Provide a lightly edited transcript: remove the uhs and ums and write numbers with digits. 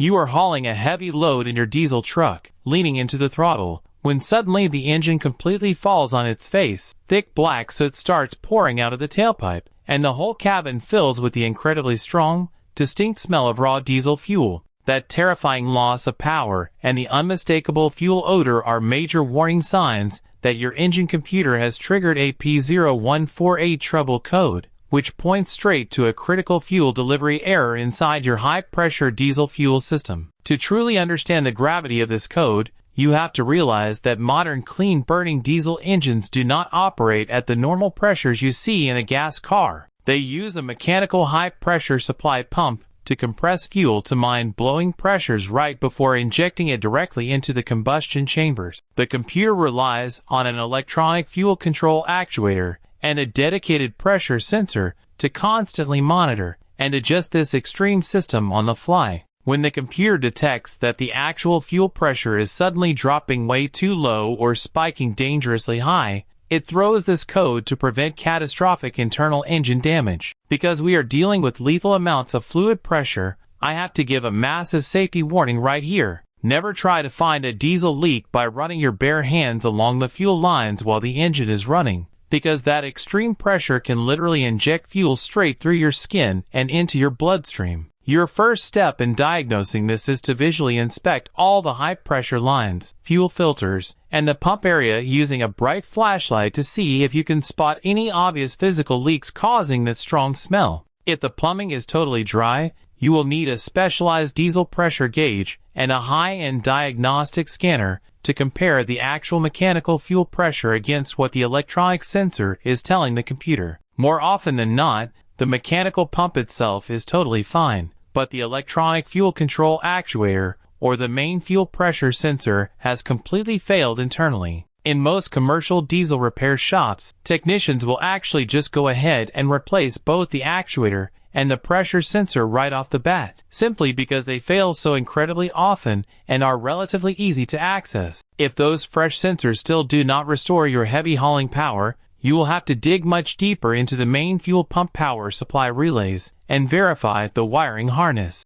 You are hauling a heavy load in your diesel truck, leaning into the throttle, when suddenly the engine completely falls on its face. Thick black soot starts pouring out of the tailpipe, and the whole cabin fills with the incredibly strong, distinct smell of raw diesel fuel. That terrifying loss of power and the unmistakable fuel odor are major warning signs that your engine computer has triggered a P0148 trouble code, which points straight to a critical fuel delivery error inside your high-pressure diesel fuel system. To truly understand the gravity of this code, you have to realize that modern clean-burning diesel engines do not operate at the normal pressures you see in a gas car. They use a mechanical high-pressure supply pump to compress fuel to mind-blowing pressures right before injecting it directly into the combustion chambers. The computer relies on an electronic fuel control actuator and a dedicated pressure sensor to constantly monitor and adjust this extreme system on the fly. When the computer detects that the actual fuel pressure is suddenly dropping way too low or spiking dangerously high, it throws this code to prevent catastrophic internal engine damage. Because we are dealing with lethal amounts of fluid pressure, I have to give a massive safety warning right here. Never try to find a diesel leak by running your bare hands along the fuel lines while the engine is running, because that extreme pressure can literally inject fuel straight through your skin and into your bloodstream. Your first step in diagnosing this is to visually inspect all the high-pressure lines, fuel filters, and the pump area using a bright flashlight to see if you can spot any obvious physical leaks causing that strong smell. If the plumbing is totally dry, you will need a specialized diesel pressure gauge and a high-end diagnostic scanner to compare the actual mechanical fuel pressure against what the electronic sensor is telling the computer. More often than not, the mechanical pump itself is totally fine, but the electronic fuel control actuator, or the main fuel pressure sensor, has completely failed internally. In most commercial diesel repair shops, technicians will actually just go ahead and replace both the actuator and the pressure sensor right off the bat, simply because they fail so incredibly often and are relatively easy to access. If those fresh sensors still do not restore your heavy hauling power, you will have to dig much deeper into the main fuel pump power supply relays and verify the wiring harness.